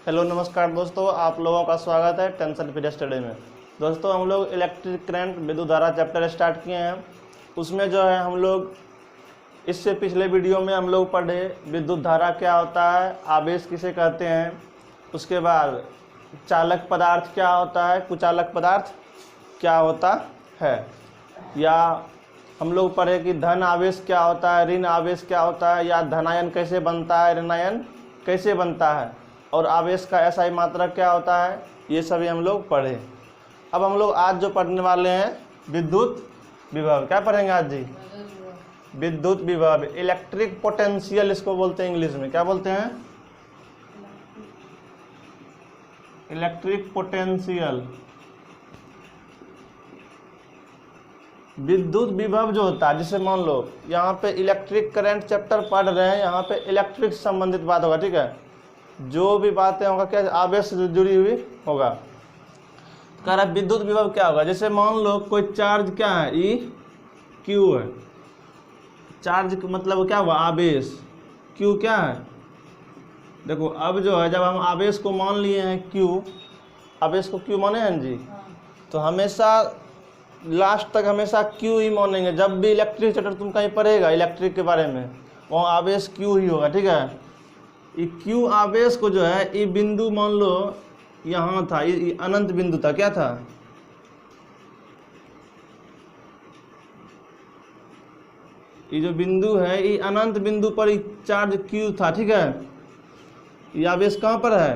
Hello नमस्कार दोस्तों, आप लोगों का स्वागत है टेंशन फ्री स्टडी में। दोस्तों हम लोग इलेक्ट्रिक करंट विद्युत धारा चैप्टर स्टार्ट किए हैं। उसमें जो है हम लोग इससे पिछले वीडियो में हम लोग पढ़े विद्युत धारा क्या होता है, आवेश किसे कहते हैं, उसके बाद चालक पदार्थ क्या होता है, कुचालक पदार्थ क्या होता है, या हम लोग पढ़े कि धन आवेश क्या होता है, ऋण आवेश क्या होता है, या धनायन कैसे बनता है, ऋणायन कैसे बनता है, और आवेश का एसआई मात्रक क्या होता है, ये सभी हम लोग पढ़े। अब हम लोग आज जो पढ़ने वाले हैं विद्युत विभव। क्या पढ़ेंगे आज जी? विद्युत विभव, इलेक्ट्रिक पोटेंशियल इसको बोलते हैं इंग्लिश में। क्या बोलते हैं? Electric potential. विद्युत विभव जो होता है, जिसे मान लो यहाँ पे इलेक्ट्रिक करंट चैप्टर पढ़ रहे हैं, यहाँ पे इलेक्ट्रिक से संबंधित बात होगा, ठीक है। जो भी बातें होगा क्या आवेश से जुड़ी हुई होगा। कह रहा विद्युत विभव क्या होगा, जैसे मान लो कोई चार्ज क्या है, ई क्यू है। चार्ज मतलब क्या हुआ, आवेश। क्यू क्या है, देखो अब जो है जब हम आवेश को मान लिए हैं क्यू, आवेश को क्यू माने हैं जी, तो हमेशा लास्ट तक हमेशा क्यू ही मानेंगे। जब भी इलेक्ट्रिक चैप्टर तुम कहीं पढ़ेगा इलेक्ट्रिक के बारे में, वहाँ आवेश क्यू ही होगा, ठीक है। ये क्यू आवेश को जो है ये बिंदु मान लो यहाँ था, ये अनंत बिंदु था, क्या था, ये जो बिंदु है ये अनंत बिंदु पर चार्ज क्यू था, ठीक है। ये आवेश कहाँ पर है,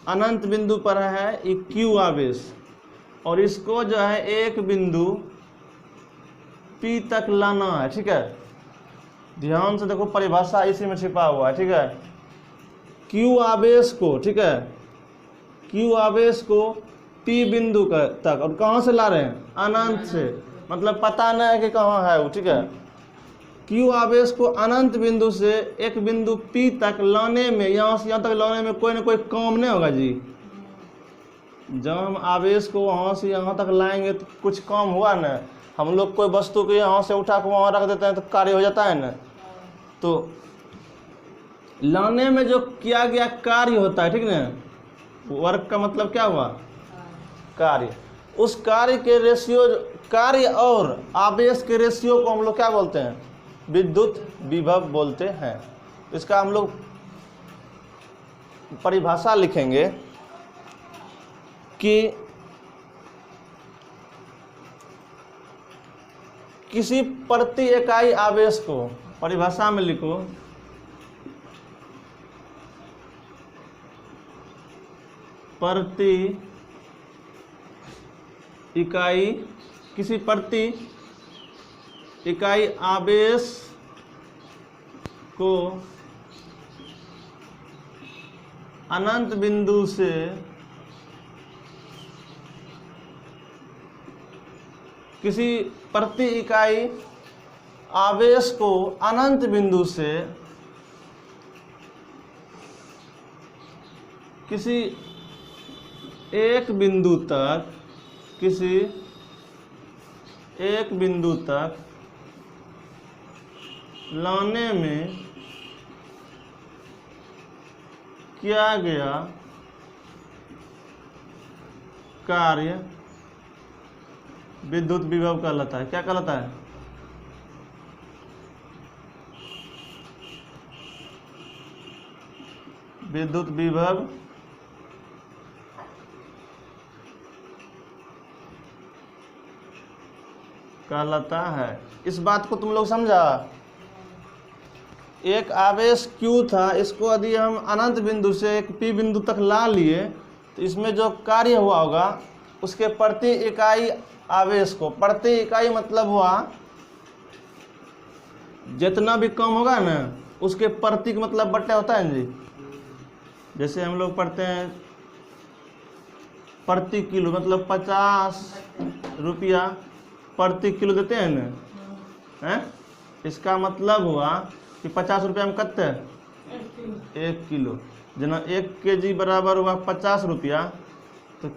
अनंत बिंदु पर है ये क्यू आवेश, और इसको जो है एक बिंदु P तक लाना है, ठीक है। ध्यान से देखो, परिभाषा इसी में छिपा हुआ है, ठीक है। क्यू आवेश को, ठीक है, क्यू आवेश को P बिंदु तक, और कहाँ से ला रहे हैं, अनंत से, मतलब पता नहीं है कि कहाँ है वो, ठीक है। क्यू आवेश को अनंत बिंदु से एक बिंदु P तक लाने में, यहाँ से यहाँ तक लाने में कोई ना कोई काम नहीं होगा जी। जब हम आवेश को वहाँ से यहाँ तक लाएंगे तो कुछ काम हुआ ना। हम लोग कोई वस्तु को यहाँ से उठा कर वहाँ रख देते हैं तो कार्य हो जाता है ना। तो लाने में जो किया गया कार्य होता है, ठीक ना, वर्क का मतलब क्या हुआ, कार्य। उस कार्य के रेशियो, कार्य और आवेश के रेशियो को हम लोग क्या बोलते हैं, विद्युत विभव बोलते हैं। इसका हम लोग परिभाषा लिखेंगे कि किसी प्रति इकाई आवेश को, परिभाषा में लिखो, प्रति इकाई, किसी प्रति इकाई आवेश को अनंत बिंदु से किसी प्रति इकाई आवेश को अनंत बिंदु से किसी एक बिंदु तक, किसी एक बिंदु तक लाने में किया गया कार्य विद्युत विभव कहलाता है। क्या कहलाता है, विद्युत विभव कहलाता है। इस बात को तुम लोग समझा। एक आवेश Q था, इसको यदि हम अनंत बिंदु से एक P बिंदु तक ला लिए तो इसमें जो कार्य हुआ होगा उसके प्रति इकाई आवेश को, प्रति इकाई मतलब हुआ जितना भी कम होगा ना उसके प्रति मतलब बट्टे होता है जी। जैसे हम लोग पढ़ते हैं प्रति किलो, मतलब 50 रुपया प्रति किलो देते हैं ना, हैं? इसका मतलब हुआ कि 50 रुपया में कत्ते 1 किलो, जना 1 kg बराबर हुआ 50 रुपया, तो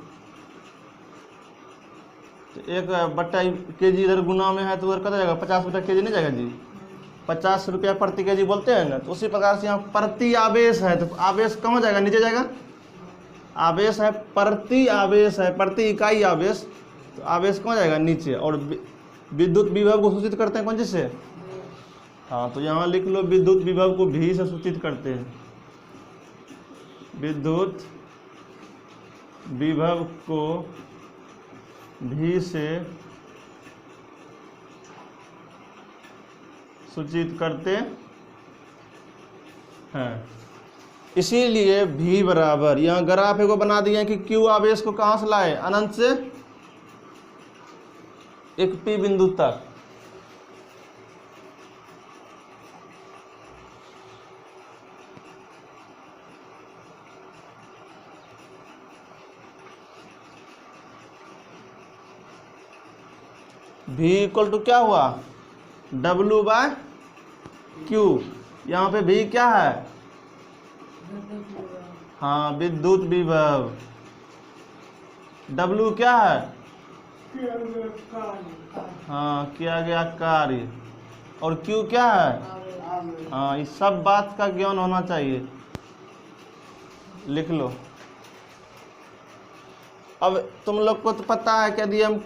एक बट्टा के जी इधर गुना में है तो उधर कत जाएगा 50 रुपया के जी नहीं जाएगा जी। 50 रुपया प्रति केजी बोलते हैं ना, तो उसी प्रकार से यहाँ प्रति आवेश है, तो आवेश कहाँ हो जाएगा, नीचे जाएगा। आवेश है प्रति आवेश है, प्रति इकाई आवेश, तो आवेश कहाँ जाएगा, नीचे। और विद्युत विभव को सूचित करते हैं कौन चीज से, हाँ, तो यहाँ लिख लो विद्युत विभव को भी से सूचित करते हैं। विद्युत विभव को भी से सूचित करते हैं। इसीलिए भी बराबर, यहाँ ग्राफ को बना दिए कि क्यू आवेश को कहाँ से लाए, अनंत से एक पी बिंदु तक। V इक्वल टू क्या हुआ, W बाय Q। यहाँ पे V क्या है, हाँ, विद्युत विभव। W क्या है, हाँ, किया गया कार्य। और Q क्या है, हाँ, इस सब बात का ज्ञान होना चाहिए, लिख लो। अब तुम लोग को तो पता है कि यदि हम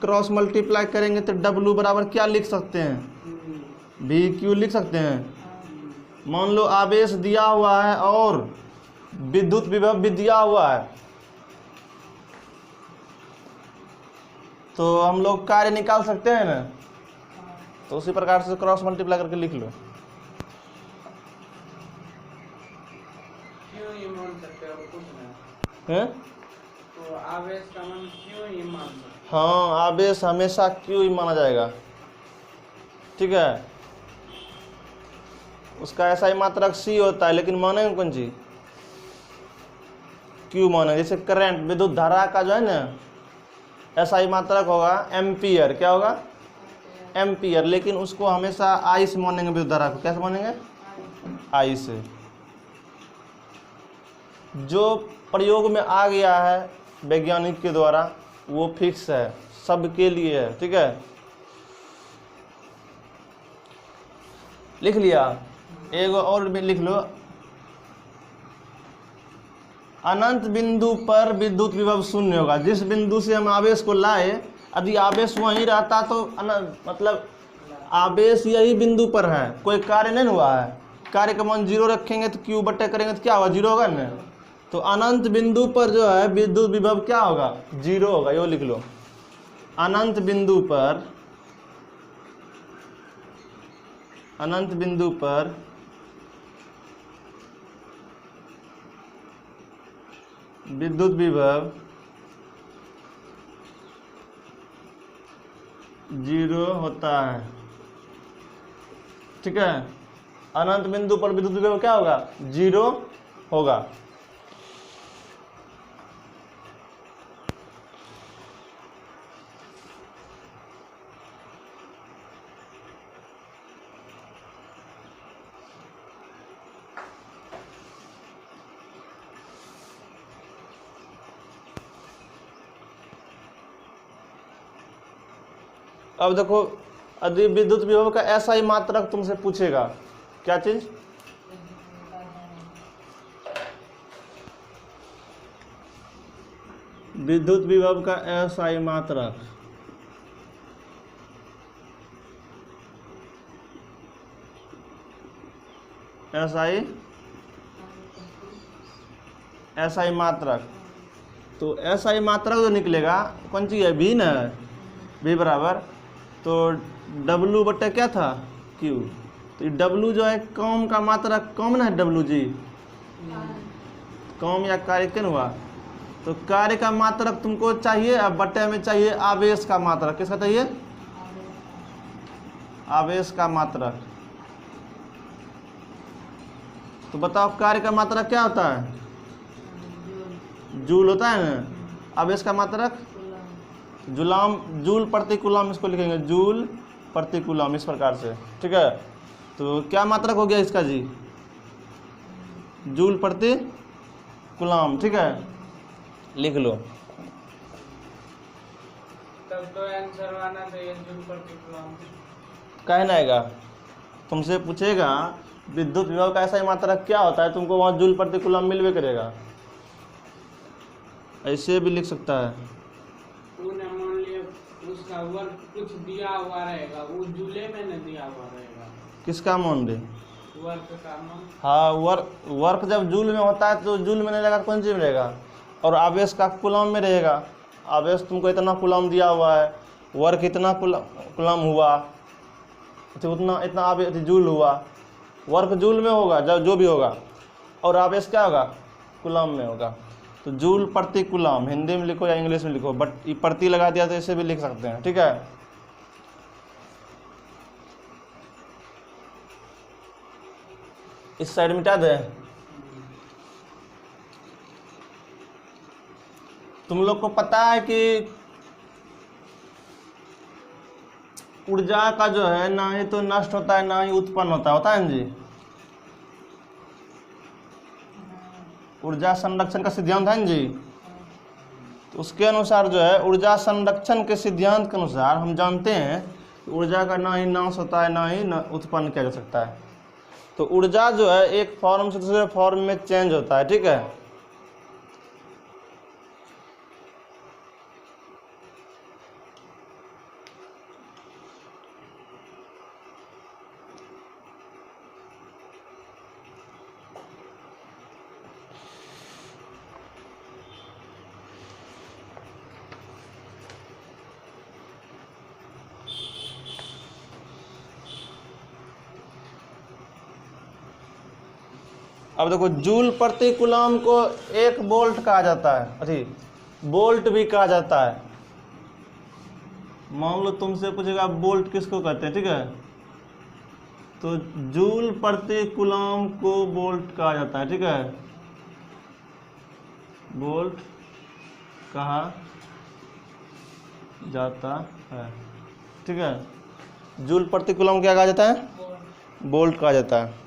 क्रॉस मल्टीप्लाई करेंगे तो W बराबर क्या लिख सकते हैं, VQ लिख सकते हैं। मान लो आवेश दिया हुआ है और विद्युत विभव भी दिया हुआ है, तो हम लोग कार्य निकाल सकते हैं ना, तो उसी प्रकार से क्रॉस मल्टीप्लाई करके लिख लो। क्यों ये मान सकते हो, कुछ हैं? तो आवेश का मान क्यों ये मान सकते, हाँ, आवेश हमेशा क्यू ही माना जाएगा, ठीक है। उसका ऐसा ही मात्रक सी होता है, लेकिन मानेंगे कौन सी, क्यू माने। जैसे करंट विद्युत धारा का जो है ना, ऐसा ही मात्रक होगा एम्पियर, क्या होगा, एम्पियर, लेकिन उसको हमेशा आई से मानेंगे। विद्युत धारा को कैसे मानेंगे, आई से। जो प्रयोग में आ गया है वैज्ञानिक के द्वारा वो फिक्स है, सबके लिए है, ठीक है। लिख लिया, एक और भी लिख लो। अनंत बिंदु पर विद्युत विभव शून्य होगा। जिस बिंदु से हम आवेश को लाए, यदि आवेश वहीं रहता तो मतलब आवेश यही बिंदु पर है, कोई कार्य नहीं हुआ है, कार्य का मान 0 रखेंगे तो क्यू बट्टे करेंगे तो क्या होगा, 0 होगा ना। तो अनंत बिंदु पर जो है विद्युत विभव क्या होगा, 0 होगा। यो लिख लो, अनंत बिंदु पर, अनंत बिंदु पर विद्युत विभव 0 होता है, ठीक है। अनंत बिंदु पर विद्युत विभव क्या होगा, 0 होगा। अब देखो, यदि विद्युत विभव का ऐसा ही मात्रक तुमसे पूछेगा, क्या चीज, विद्युत विभव का ऐसा ही मात्रक, ऐसा ही मात्रक, तो ऐसा ही मात्रक जो निकलेगा कौन सी है, भी ना, भी बराबर, तो W बट्टे क्या था, Q। तो ये W जो है काम का मात्रक, काम ना है W जी, काम या कार्य क्यों हुआ, तो कार्य का मात्रक तुमको चाहिए, अब बट्टे में चाहिए आवेश का मात्रक। किसका चाहिए, आवेश का मात्रक। तो बताओ कार्य का मात्रक क्या होता है, जूल होता है ना। आवेश का मात्रक जुलाम, जूल प्रति कूलम, इसको लिखेंगे जूल प्रति कूलम, इस प्रकार से, ठीक है। तो क्या मात्रक हो गया इसका जी, जूल प्रति कूलम, ठीक है, लिख लो। तब तो आंसर आना चाहिए जूल प्रति कूलम। कहना आएगा, तुमसे पूछेगा विद्युत विभव का ऐसा ही मात्रक क्या होता है, तुमको वहाँ जूल प्रति कूलम मिलवे करेगा। ऐसे भी लिख सकता है। तूने मान लिया उसका वर्क कुछ दिया हुआ रहेगा, वो जूले में न दिया हुआ रहेगा। किसका मान दे? वर्क का मान। हाँ, वर्क जब जूल में होता है तो जूल में नहीं रहेगा, कौन सी में रहेगा? और आवेश का कूलम में रहेगा। आवेश तुमको इतना कूलम दिया हुआ है, वर्क इतना कूलम हुआ, तो उतना इतना आवेश जूल हुआ। वर्क जूल में होगा जब जो भी होगा, और आवेश क्या होगा? कूलम में होगा। तो जूल प्रति कूलम हिंदी में लिखो या इंग्लिश में लिखो, बट ये प्रति लगा दिया तो ऐसे भी लिख सकते हैं, ठीक है। इस साइड मिटा दे। तुम लोग को पता है कि ऊर्जा का जो है ना ही तो नष्ट होता है ना ही उत्पन्न होता है ना जी। ऊर्जा संरक्षण का सिद्धांत है ना जी। तो उसके अनुसार जो है ऊर्जा संरक्षण के सिद्धांत के अनुसार हम जानते हैं कि ऊर्जा का ना ही नाश होता है ना ही उत्पन्न किया जा सकता है। तो ऊर्जा जो है एक फॉर्म से दूसरे फॉर्म में चेंज होता है, ठीक है। अब देखो जूल प्रति कूलम को 1 वोल्ट कहा जाता है, अरे वोल्ट भी कहा जाता है। मान लो तुमसे पूछेगा वोल्ट किसको कहते हैं, ठीक है। तो जूल प्रति कूलम को वोल्ट कहा जाता है, ठीक है। वोल्ट कहा जाता है, ठीक है। जूल प्रति कूलम क्या कहा जाता है? वोल्ट कहा जाता है।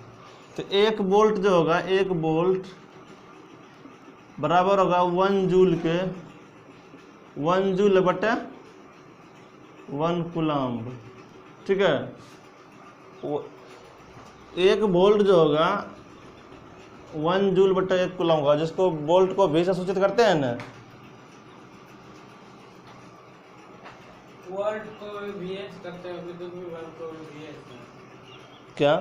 तो 1 वोल्ट जो होगा, 1 वोल्ट बराबर होगा 1 जूल के 1 जूल बटे 1 कूलम, ठीक है। 1 वोल्ट जो होगा 1 जूल बटे 1 कूलम होगा, जिसको वोल्ट को भी से सूचित करते हैं ना। वोल्ट को VS करते हैं, विद्युत विभव को VS। क्या?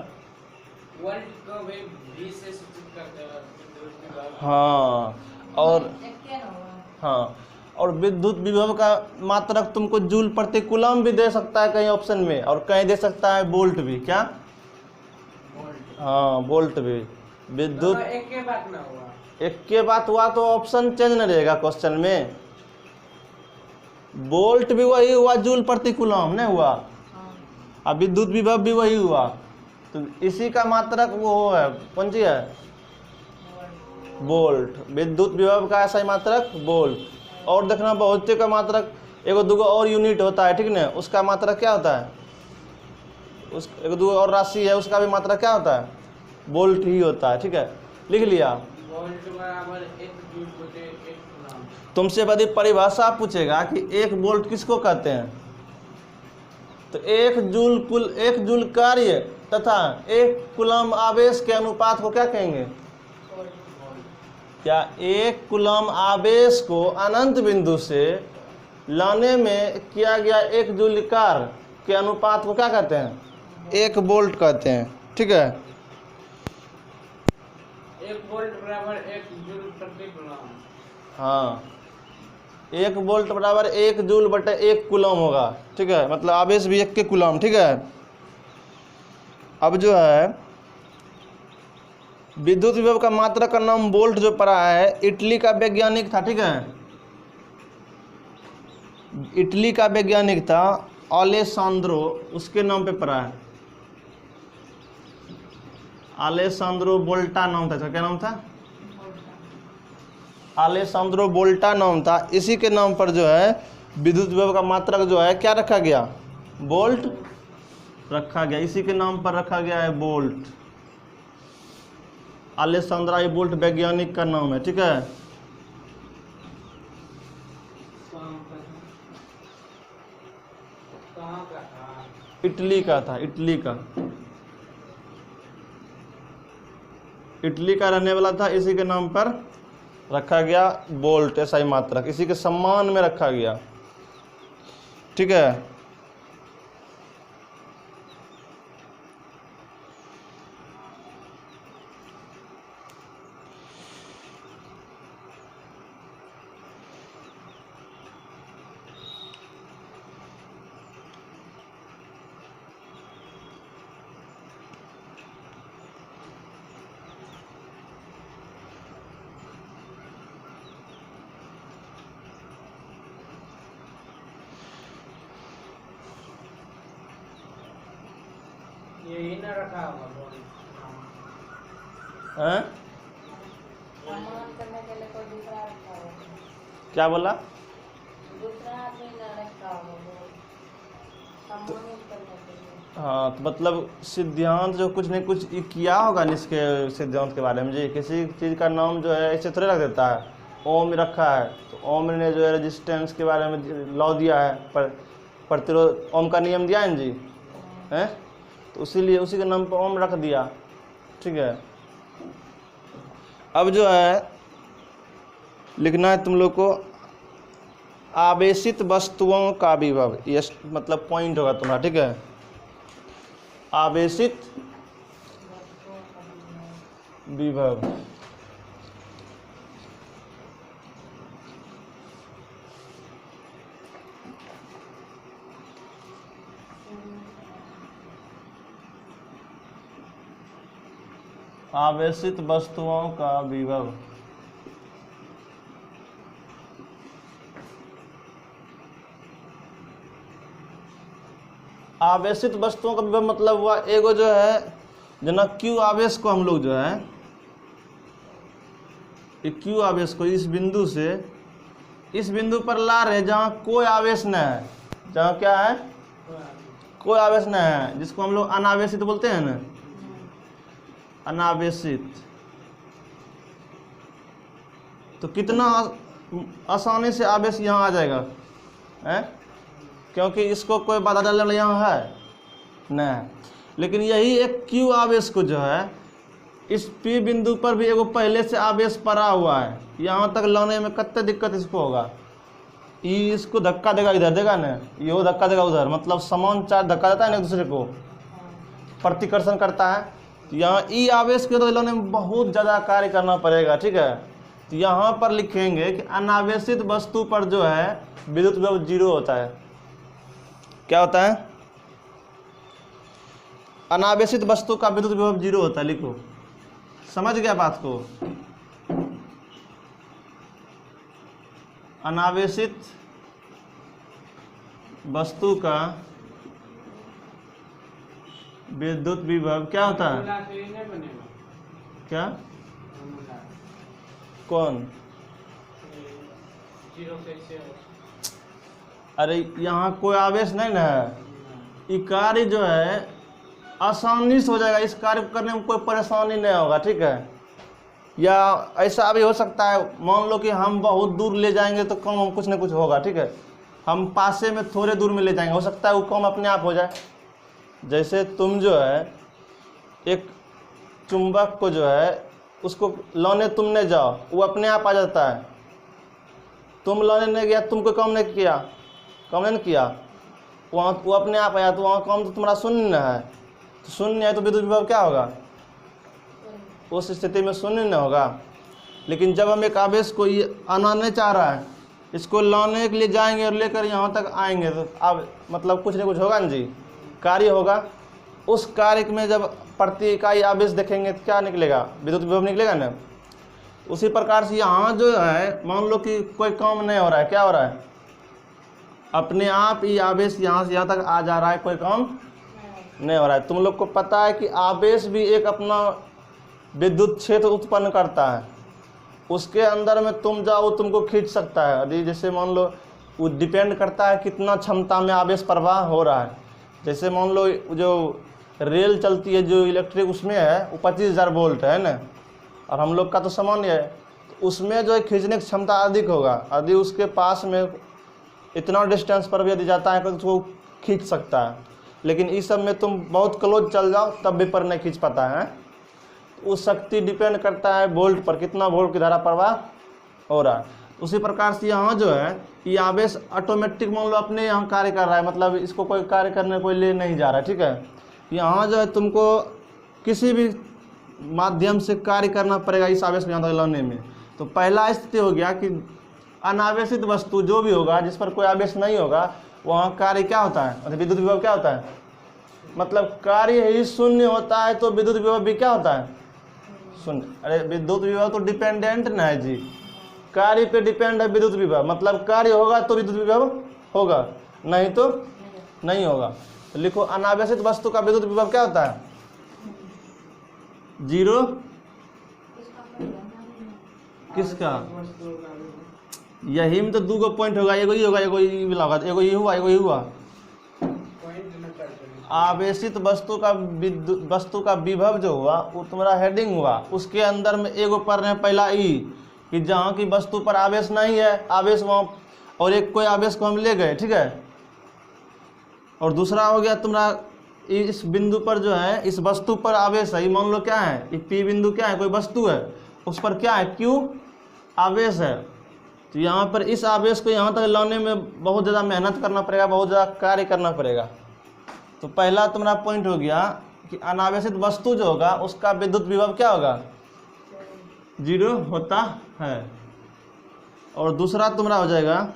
वोल्ट को V से सूचित करते हैं विद्युत विभव। हाँ, और विद्युत विभव का मात्रक तुमको जूल प्रति कूलम भी दे सकता है कहीं ऑप्शन में, और कहीं दे सकता है वोल्ट भी। क्या? वोल्ट। हाँ, वोल्ट भी। विद्युत तो एक के बात ना हुआ, एक के बात हुआ तो ऑप्शन चेंज नहीं रहेगा क्वेश्चन में। वोल्ट भी वही हुआ, जूल प्रति कूलम नहीं हुआ, अब विद्युत विभव भी वही हुआ। तो इसी का मात्रक वो है, कौन सी है? वोल्ट। विद्युत विभव का ऐसा ही मात्रक वोल्ट। और देखना बहुत्य का मात्रक एगो दूगो और यूनिट होता है, ठीक ना, उसका मात्रक क्या होता है? उस एगो दूगो और राशि है, उसका भी मात्रक क्या होता है? वोल्ट ही होता है, ठीक है। लिख लिया। वोल्ट बराबर 1 जूल बटे 1 कूलम। तुमसे यदि परिभाषा पूछेगा कि 1 वोल्ट किसको कहते हैं, तो 1 जूल कार्य तथा 1 कूलम आवेश के अनुपात को क्या कहेंगे? क्या 1 कूलम आवेश को अनंत बिंदु से लाने में किया गया 1 जूल कार्य के अनुपात को क्या कहते हैं? 1 वोल्ट कहते हैं, ठीक है। 1 वोल्ट बराबर 1 जूल प्रति कूलम। हाँ, 1 वोल्ट बराबर 1 जूल बटे 1 कूलम होगा, ठीक है। मतलब आवेश भी 1 के कूलम, ठीक है। अब जो है विद्युत विभव का मात्रक का नाम वोल्ट जो पढ़ा है, इटली का वैज्ञानिक था, ठीक है। इटली का वैज्ञानिक था अलेसांद्रो, उसके नाम पे पढ़ा है। अलेसांद्रो वोल्टा नाम था, क्या नाम था? अलेसांद्रो वोल्टा नाम था। इसी के नाम पर जो है विद्युत विभव का मात्रक जो है क्या रखा गया? वोल्ट रखा गया। इसी के नाम पर रखा गया है वोल्ट। अलेसांद्रा वोल्ट वैज्ञानिक का नाम है, ठीक है। कहाँ का था? इटली का था, इटली का। इटली का रहने वाला था, इसी के नाम पर रखा गया बोल्ट, एसआई मात्रक, इसी के सम्मान में रखा गया। ठीक है। यही ना रखा होगा बॉडी। हैं? सम्मान करने के लिए कोई दूसरा रखा होगा, क्या बोला? दूसरा आदमी ना रखा होगा वो सम्मानित करने के लिए। हाँ, तो मतलब सिद्धांत जो कुछ नहीं कुछ ये किया होगा इसके सिद्धांत के बारे में जी। किसी चीज़ का नाम जो है ऐसे थोड़े रख देता है। ओम रखा है तो ओम ने जो है रेजिस्टेंस के बारे में लॉ दिया है, पर प्रतिरोध ओम का नियम दिया है ना जी, हैं? तो इसीलिए उसी के नाम पर ओम रख दिया। ठीक है। अब जो है लिखना है तुम लोग को आवेशित वस्तुओं का विभव, ये मतलब पॉइंट होगा तुम्हारा। ठीक है। आवेशित विभव, आवेशित वस्तुओं का विभव। आवेशित वस्तुओं का विभव मतलब हुआ एगो जो है जना क्यू आवेश को हम लोग जो है क्यू आवेश को इस बिंदु से इस बिंदु पर ला रहे जहाँ कोई आवेश न है, जहाँ क्या है कोई आवेश न है, जिसको हम लोग अनावेशित बोलते हैं ना, अनावेशित। तो कितना आसानी से आवेश यहाँ आ जाएगा है, क्योंकि इसको कोई बाधा डालने वाला यहाँ है नहीं। लेकिन यही एक क्यू आवेश को जो है इस पी बिंदु पर भी एगो पहले से आवेश पड़ा हुआ है, यहाँ तक लाने में कितने दिक्कत इसको होगा। ये इसको धक्का देगा, इधर देगा ना, ये धक्का देगा उधर, मतलब समान चार्ज धक्का देता है ना एक दूसरे को, प्रतिकर्षण करता है। तो यहाँ ई आवेश के तो लाने में बहुत ज़्यादा कार्य करना पड़ेगा। ठीक है। तो यहाँ पर लिखेंगे कि अनावेशित वस्तु पर जो है विद्युत विभव 0 होता है। क्या होता है? अनावेशित वस्तु का विद्युत विभव 0 होता है। लिखो, समझ गया बात को? अनावेशित वस्तु का विद्युत विभव क्या होता है? फॉर्मूला से ही नहीं बनेगा। क्या? फॉर्मूला कौन? 0 कैसे हो? अरे यहाँ कोई आवेश नहीं ना है, ये कार्य जो है आसानी से हो जाएगा, इस कार्य को करने में कोई परेशानी नहीं होगा। ठीक है। या ऐसा भी हो सकता है, मान लो कि हम बहुत दूर ले जाएंगे तो काम कुछ ना कुछ होगा। ठीक है। हम पासे में थोड़े दूर में ले जाएंगे, हो सकता है वो काम अपने आप हो जाए। जैसे तुम जो है एक चुंबक को जो है उसको लाने तुम नहीं जाओ, वो अपने आप आ जाता है। तुम लाने नहीं गया, तुमको काम नहीं किया, काम नहीं किया, वहाँ वो अपने आप आया, तो वहाँ काम तो तुम्हारा शून्य है। तो शून्य है तो विद्युत विभव क्या होगा? उस स्थिति में शून्य नहीं होगा। लेकिन जब हम एक आवेश को ये आना नहीं चाह रहा है, इसको लाने के लिए जाएंगे और लेकर यहाँ तक आएंगे, तो अब मतलब कुछ ना कुछ होगा ना जी, कार्य होगा। उस कार्य में जब प्रति इकाई आवेश देखेंगे तो क्या निकलेगा? विद्युत विभव निकलेगा ना। उसी प्रकार से यहाँ जो है मान लो कि कोई काम नहीं हो रहा है, क्या हो रहा है? अपने आप ही आवेश यहाँ से यहाँ तक आ जा रहा है, कोई काम नहीं हो रहा है। तुम लोग को पता है कि आवेश भी एक अपना विद्युत क्षेत्र उत्पन्न करता है, उसके अंदर में तुम जाओ तुमको खींच सकता है। यदि जैसे मान लो वो डिपेंड करता है कितना क्षमता में आवेश प्रवाह हो रहा है। जैसे मान लो जो रेल चलती है जो इलेक्ट्रिक उसमें है वो 25,000 वोल्ट है ना, और हम लोग का तो सामान्य है, तो उसमें जो है खींचने की क्षमता अधिक होगा। यदि उसके पास में इतना डिस्टेंस पर भी यदि जाता है तो उसको खींच सकता है। लेकिन इस सब में तुम बहुत क्लोज चल जाओ तब भी पर नहीं खींच पाता है। तो उस शक्ति डिपेंड करता है वोल्ट पर, कितना वोल्ट की धारा प्रवाह हो रहा है। उसी प्रकार से यहाँ जो है ये आवेश ऑटोमेटिक मान लो अपने यहाँ कार्य कर रहा है, मतलब इसको कोई कार्य करने कोई ले नहीं जा रहा है, ठीक है। यहाँ जो है तुमको किसी भी माध्यम से कार्य करना पड़ेगा इस आवेश को यहाँ तक लाने में। तो पहला स्थिति हो गया कि अनावेशित वस्तु जो भी होगा, जिस पर कोई आवेश नहीं होगा, वहाँ कार्य क्या होता है, मतलब विद्युत विभव क्या होता है, मतलब कार्य ही शून्य होता है तो विद्युत विभव भी क्या होता है, शून्य। अरे विद्युत विभव तो डिपेंडेंट ना है जी, कार्य पे डिपेंड है विद्युत विभव, मतलब कार्य होगा तो विद्युत विभव होगा, नहीं तो नहीं होगा। तो लिखो अनावेशित वस्तु का विद्युत विभव क्या होता है, 0। किसका, वस्तुओं का भी यही में तो 2 पॉइंट होगा, एगो ही होगा, एगो ही मिला होगा, एगो ही हुआ, एगो ही हुआ। पॉइंट न कर देंगे। आवेशित वस्तु का विभव जो हुआ वो तुम्हारा हेडिंग हुआ, उसके अंदर में एगो पढ़ रहे हैं पहला ई कि जहाँ की वस्तु पर आवेश नहीं है, आवेश वहाँ, और एक कोई आवेश को हम ले गए, ठीक है। और दूसरा हो गया तुम्हारा इस बिंदु पर जो है, इस वस्तु पर आवेश है, मान लो क्या है, ये पी बिंदु क्या है, कोई वस्तु है, उस पर क्या है, क्यू आवेश है। तो यहाँ पर इस आवेश को यहाँ तक लाने में बहुत ज़्यादा मेहनत करना पड़ेगा, बहुत ज़्यादा कार्य करना पड़ेगा। तो पहला तुम्हारा पॉइंट हो गया कि अनावेशित वस्तु जो होगा उसका विद्युत विभव क्या होगा, 0 होता है। और दूसरा तुम्हारा हो जाएगा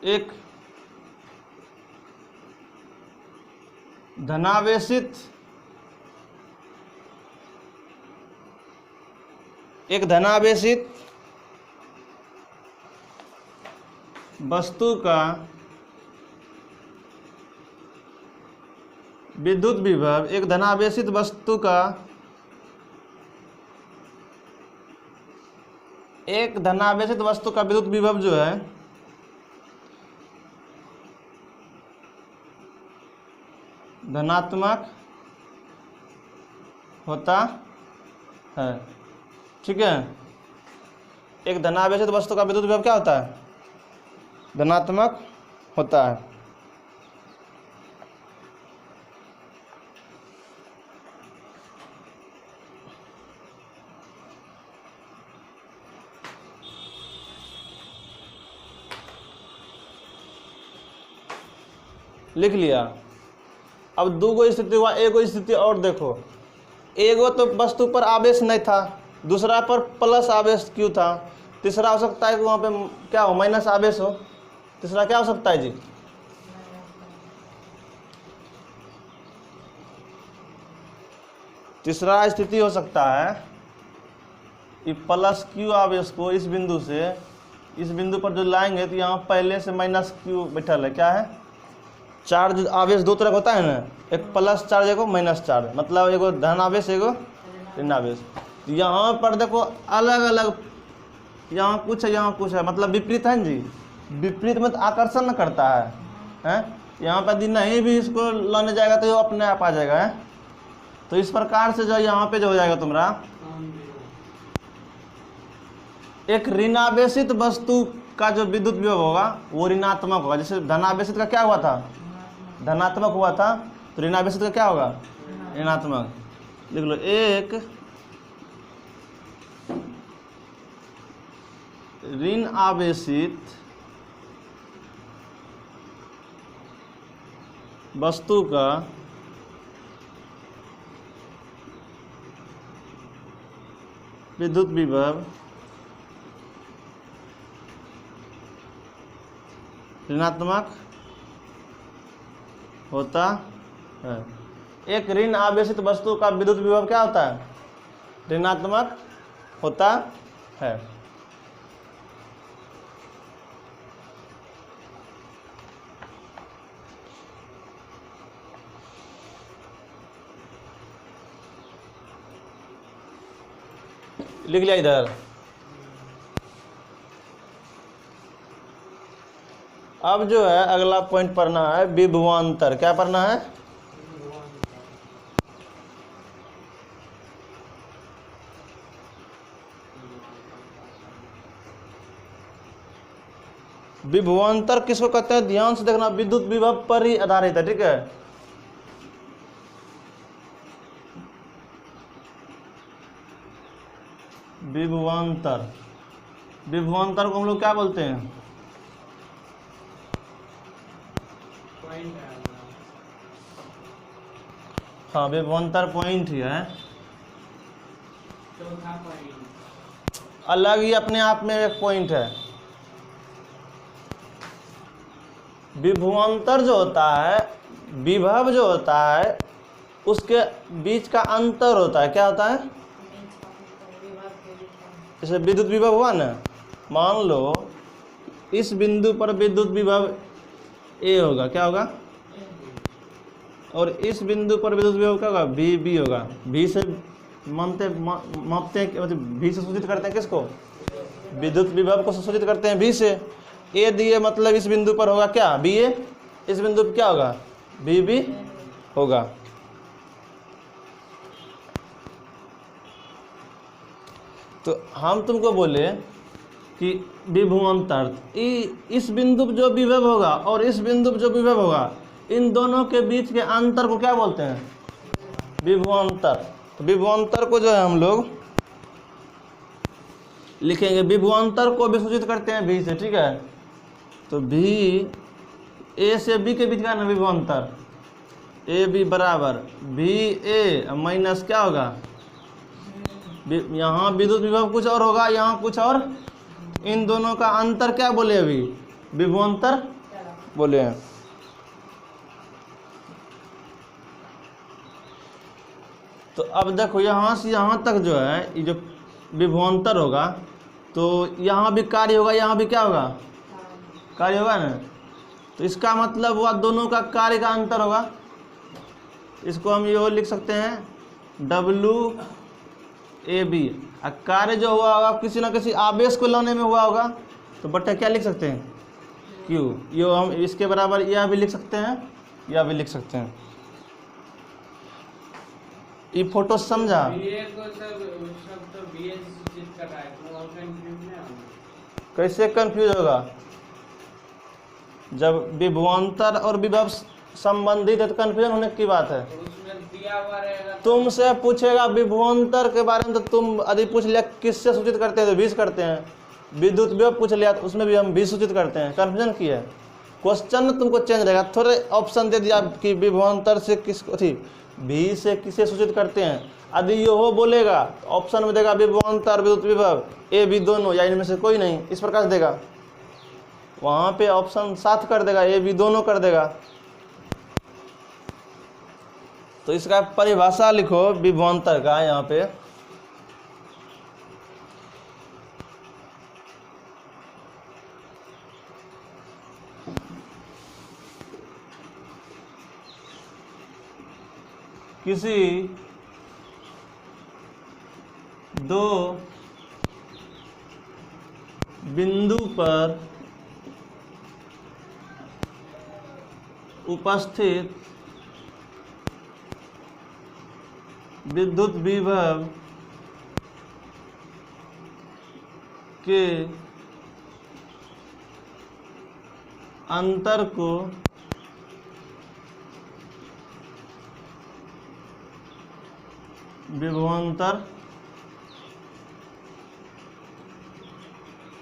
एक धनावेशित वस्तु का विद्युत विभव, एक धनावेशित वस्तु का विद्युत विभव जो है धनात्मक होता है, ठीक है। एक धनावेशित वस्तु का विद्युत विभव क्या होता है, धनात्मक होता है। लिख लिया। अब 2 स्थिति हुआ, एगो स्थिति और देखो, एगो तो वस्तु पर आवेश नहीं था, दूसरा पर प्लस आवेश क्यों था, तीसरा हो सकता है कि वहाँ पे क्या हो, माइनस आवेश हो। तीसरा क्या हो सकता है जी, तीसरा स्थिति हो सकता है कि प्लस क्यू आवेश को इस बिंदु से इस बिंदु पर जो लाएंगे तो यहाँ पहले से माइनस क्यू बैठल है, क्या है, चार्ज आवेश 2 तरह का होता है ना, एक प्लस चार्ज एगो माइनस चार्ज, मतलब एगो धन आवेश एगो ऋण आवेश। यहाँ पर देखो अलग अलग, यहाँ कुछ है यहाँ कुछ है, मतलब विपरीत है जी, विपरीत में आकर्षण करता है, हैं? यहाँ पर यदि नहीं भी इसको लाने जाएगा तो ये अपने आप आ जाएगा, है? तो इस प्रकार से जो यहाँ पे जो हो जाएगा तुम्हारा, एक ऋणावेशित वस्तु का जो विद्युत विभव होगा वो ऋणात्मक होगा। जैसे धनावेशित का क्या हुआ था, धनात्मक हुआ था, तो ऋणावेशित का क्या होगा, ऋणात्मक। लिख लो, एक ऋण आवेशित वस्तु का विद्युत विभव ऋणात्मक होता है। एक ऋण आवेशित वस्तु का विद्युत विभव क्या होता है, ऋणात्मक होता है। लिख लिया इधर। अब जो है अगला पॉइंट पढ़ना है विभवांतर। क्या पढ़ना है? विभवांतर किसको कहते हैं? ध्यान से देखना, विद्युत विभव पर ही आधारित है, ठीक है। विभवांतर, विभवांतर को हम लोग क्या बोलते हैं? पॉइंट है हाँ, विभवांतर पॉइंट ही है, चौथा पॉइंट। अलग ही अपने आप में एक पॉइंट है। विभवांतर जो होता है, विभव जो होता है, उसके बीच का अंतर होता है। क्या होता है? जैसे विद्युत विभव हुआ ना, मान लो इस बिंदु पर विद्युत विभव ए होगा, क्या होगा? और इस बिंदु पर विद्युत विभव क्या होगा? वी बी होगा। भी से मापते हैं, मतलब भी से सूचित करते हैं किसको? विद्युत विभव को सूचित करते हैं भी से। ए दिए मतलब इस बिंदु पर होगा क्या? बी ए। इस बिंदु पर क्या होगा? बी बी होगा। तो हम तुमको बोले कि विभवांतर, इस बिंदु पर जो विभव होगा और इस बिंदु पर जो विभव होगा, इन दोनों के बीच के अंतर को क्या बोलते हैं? विभवांतर। तो विभवांतर को जो है हम लोग लिखेंगे, विभवांतर को भी सूचित करते हैं भी से, ठीक है। तो भी ए से बी के बीच का ना विभवांतर, ए बी बराबर भी ए माइनस क्या होगा? यहाँ विद्युत विभव कुछ और होगा, यहाँ कुछ और। इन दोनों का अंतर क्या बोले? अभी विभवांतर बोले हैं। तो अब देखो यहाँ से यहाँ तक जो है ये जो विभवांतर होगा, तो यहाँ भी कार्य होगा, यहाँ भी क्या होगा? कार्य होगा ना। तो इसका मतलब हुआ दोनों का कार्य का अंतर होगा। इसको हम ये लिख सकते हैं डब्लू ए बी। कार्य जो हुआ होगा किसी ना किसी आवेश को लाने में हुआ होगा, तो बट्टा क्या लिख सकते हैं? क्यू। यो हम इसके बराबर यह भी लिख सकते हैं, यह भी लिख सकते हैं। ये फोटो समझा? बीए को सब तो बीए सूचित कर रहा है, तो और कंफ्यूज नहीं होगा। कैसे कंफ्यूज होगा? जब विभवांतर और विभव संबंधित है तो कंफ्यूजन होने की बात है। तो उसमें दिया हुआ रहेगा, तुमसे पूछेगा विभवांतर के बारे में, तो तुम यदि पूछ लिया किससे सूचित करते हैं तो 20 करते हैं। विद्युत विभव पूछ लिया तो उसमें भी हम 20 सूचित करते हैं। कंफ्यूजन की है। क्वेश्चन तुमको चेंज रहेगा, थोड़े ऑप्शन दे दिया कि विभवांतर से किसको थी, भी से किसे सूचित करते हैं। यदि ये हो बोलेगा तो ऑप्शन में देगा विभवांतर विद्युत विभव ए बी दोनों, या इनमें से कोई नहीं, इस प्रकार से देगा। वहाँ पे ऑप्शन साथ कर देगा, ए बी दोनों कर देगा। तो इसका परिभाषा लिखो विभवांतर का यहाँ पे। किसी दो बिंदु पर उपस्थित विद्युत विभव के अंतर को विभवांतर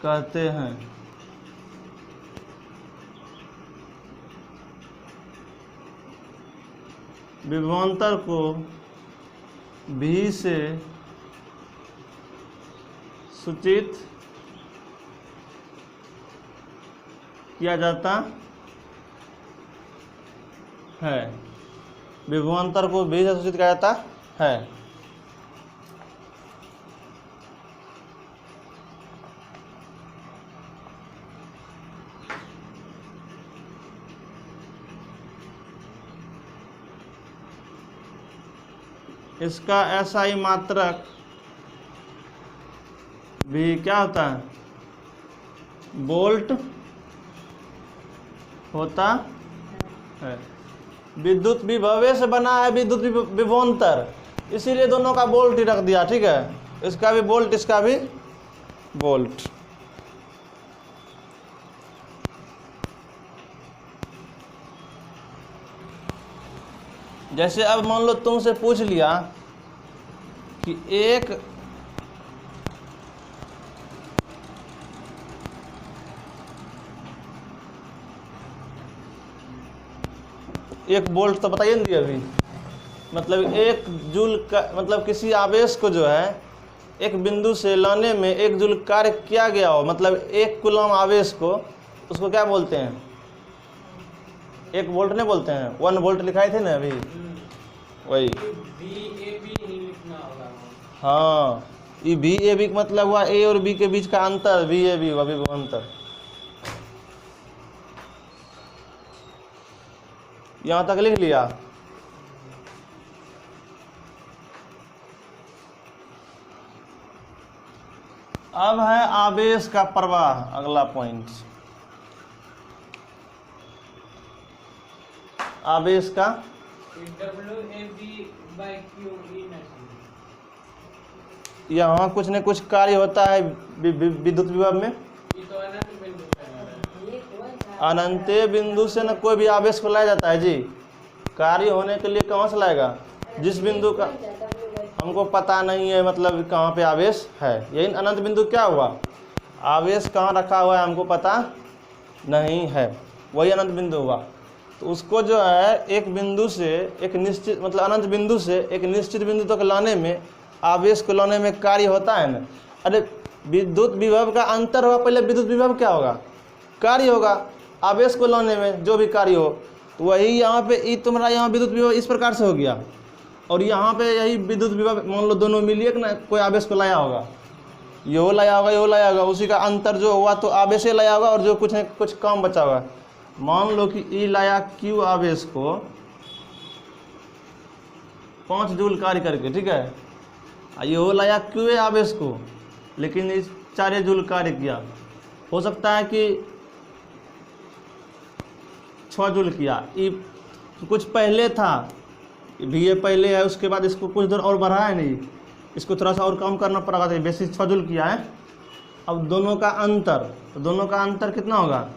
कहते हैं। विभवांतर को भी से सूचित किया जाता है। विभवांतर को भी से सूचित किया जाता है। इसका SI मात्रक भी क्या होता है? वोल्ट होता है। विद्युत विभवे से बना है विद्युत विभवांतर, इसीलिए दोनों का वोल्ट ही रख दिया, ठीक है। इसका भी वोल्ट, इसका भी वोल्ट। जैसे अब मान लो तुमसे पूछ लिया कि एक वोल्ट तो बताइए नहीं अभी, मतलब 1 जूल का मतलब किसी आवेश को जो है एक बिंदु से लाने में 1 जूल कार्य किया गया हो, मतलब 1 कूलम आवेश को, उसको क्या बोलते हैं? 1 वोल्ट नहीं बोलते हैं, 1 वोल्ट लिखाए थे ना अभी, वही। VAB नहीं लिखना होगा। हाँ, ये VAB का मतलब हुआ A और B के बीच का अंतर, VAB हुआ विभवांतर। यहां तक लिख लिया। अब है आवेश का प्रवाह, अगला पॉइंट। आवेश का यहाँ कुछ न कुछ कार्य होता है विद्युत विभव में। अनंत बिंदु से न कोई भी आवेश को लाया जाता है जी। कार्य होने के लिए कहाँ से लाएगा? जिस बिंदु का हमको पता नहीं है, मतलब कहाँ पे आवेश है। यही अनंत बिंदु क्या हुआ? आवेश कहाँ रखा हुआ है हमको पता नहीं है, वही अनंत बिंदु हुआ। तो उसको जो है एक बिंदु से एक निश्चित, मतलब अनंत बिंदु से एक निश्चित बिंदु तक लाने में, आवेश को लाने में कार्य होता है ना। अरे विद्युत विभव का अंतर होगा, पहले विद्युत विभव क्या होगा? कार्य होगा। आवेश को लाने में जो भी कार्य हो, तो वही यहाँ पे तुम्हारा यहाँ विद्युत विभव इस प्रकार से हो गया, और यहाँ पे यही विद्युत विभव मान लो दोनों मिलिए कि ना, कोई आवेश को लाया होगा, यो लाया होगा, यो लाया होगा, उसी का अंतर जो हुआ तो आवेश लाया होगा, और जो कुछ काम बचा हुआ। मान लो कि ई लाया क्यू आवेश को 5 जूल कार्य करके, ठीक है। यो लाया क्यू ए आवेश को, लेकिन इस 4 जूल कार्य किया। हो सकता है कि 6 जूल किया, ये कुछ पहले था, भी ये पहले है, उसके बाद इसको कुछ देर और बढ़ाया नहीं, इसको थोड़ा सा और कम करना पड़ेगा, तो बेसिक 6 जूल किया है। अब दोनों का अंतर, तो दोनों का अंतर कितना होगा?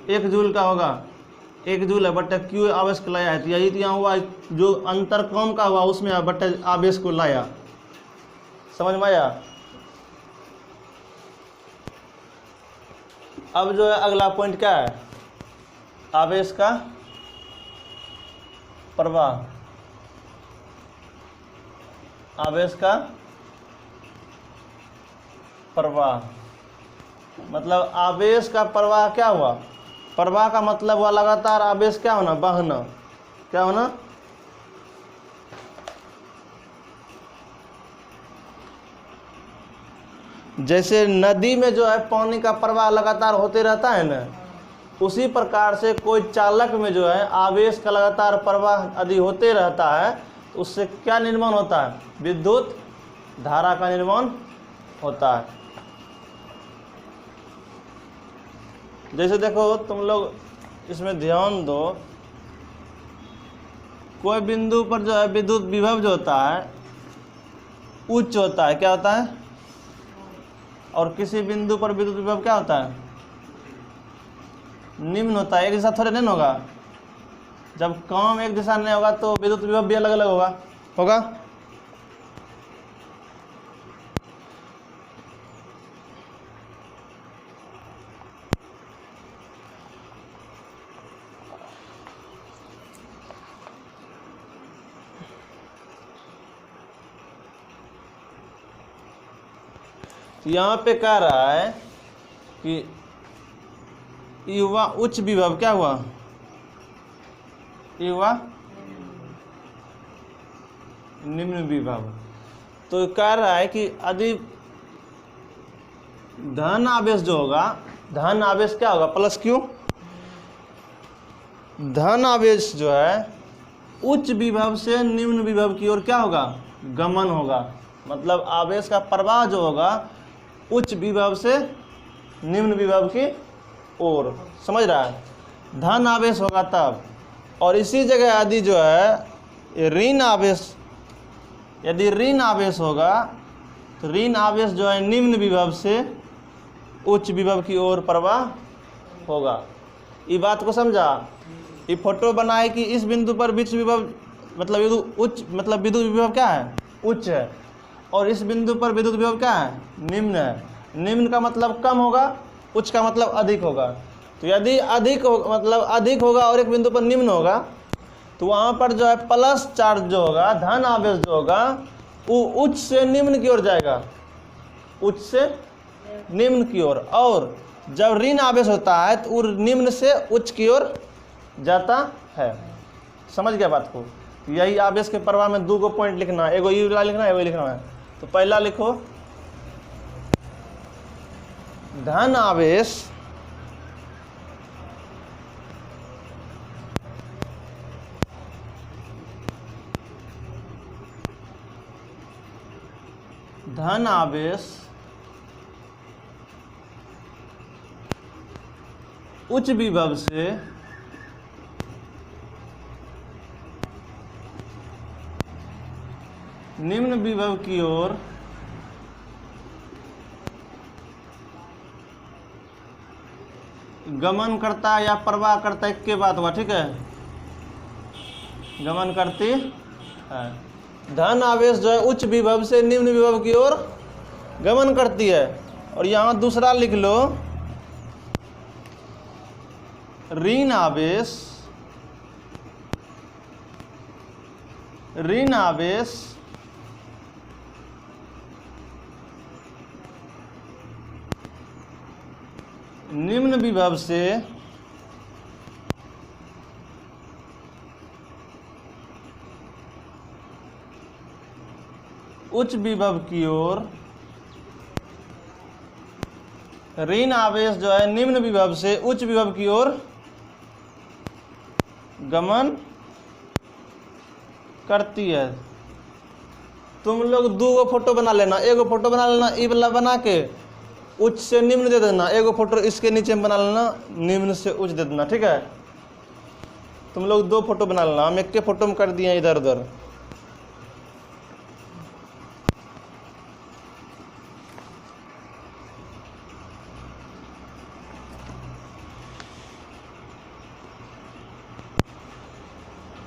1 जूल का होगा। 1 जूल है बट्टा क्यू आवेश को लाया है, तो यही तो यहाँ हुआ, जो अंतर कम का हुआ उसमें बट्टा आवेश को लाया। समझ में आया? अब जो है अगला पॉइंट क्या है? आवेश का प्रवाह। आवेश का प्रवाह मतलब आवेश का प्रवाह क्या हुआ? प्रवाह का मतलब हुआ लगातार आवेश क्या होना? बहना। क्या होना? जैसे नदी में जो है पानी का प्रवाह लगातार होते रहता है ना, उसी प्रकार से कोई चालक में जो है आवेश का लगातार प्रवाह यदि होते रहता है, तो उससे क्या निर्माण होता है? विद्युत धारा का निर्माण होता है। जैसे देखो तुम लोग इसमें ध्यान दो, कोई बिंदु पर जो है विद्युत विभव जो होता है उच्च होता है। क्या होता है? और किसी बिंदु पर विद्युत विभव क्या होता है? निम्न होता है। एक दिशा थोड़े नहीं होगा। जब काम एक दिशा नहीं होगा तो विद्युत विभव भी अलग अलग होगा। यहाँ पे कह रहा है कि ये हुआ उच्च विभव। क्या हुआ? ये हुआ निम्न विभव। तो कह रहा है कि यदि धन आवेश जो होगा, धन आवेश क्या होगा? Plus Q. धन आवेश जो है उच्च विभव से निम्न विभव की ओर क्या होगा? गमन होगा। मतलब आवेश का प्रवाह जो होगा उच्च विभव से निम्न विभव की ओर। समझ रहा है? धन आवेश होगा तब। और इसी जगह यदि जो है ऋण आवेश, यदि ऋण आवेश होगा तो ऋण आवेश जो है निम्न विभव से उच्च विभव की ओर प्रवाह होगा। ये बात को समझा? ये फोटो बनाए कि इस बिंदु पर विद्युत विभव मतलब उच्च, मतलब विद्युत विभव क्या है? उच्च है। और इस बिंदु पर विद्युत विभव क्या है? निम्न है। निम्न का मतलब कम होगा, उच्च का मतलब अधिक होगा। तो यदि अधिक हो मतलब अधिक होगा और एक बिंदु पर निम्न होगा तो वहाँ पर जो है प्लस चार्ज जो होगा, धन आवेश जो होगा, वो उच्च से निम्न की ओर जाएगा, उच्च से निम्न की ओर। और जब ऋण आवेश होता है तो वो निम्न से उच्च की ओर जाता है। समझ गया बात को? यही आवेश के प्रवाह में 2 पॉइंट लिखना है, एगो ये वाला लिखना है, एगो लिखना है। तो पहला लिखो धन आवेश उच्च विभव से निम्न विभव की ओर गमन करता है या प्रवाह करता है, एक बात हुआ, ठीक है? गमन करती है। धन आवेश जो है उच्च विभव से निम्न विभव की ओर गमन करती है। और यहाँ दूसरा लिख लो ऋण आवेश निम्न विभव से उच्च विभव की ओर, ऋण आवेश जो है निम्न विभव से उच्च विभव की ओर गमन करती है। तुम लोग 2 फोटो बना लेना, एगो फोटो बना लेना ई वाला बना के उच्च से निम्न दे देना, एगो फोटो इसके नीचे में बना लेना निम्न से उच्च दे देना, ठीक है? तुम लोग 2 फोटो बना लेना, हम एक के फोटो में कर दिए इधर उधर।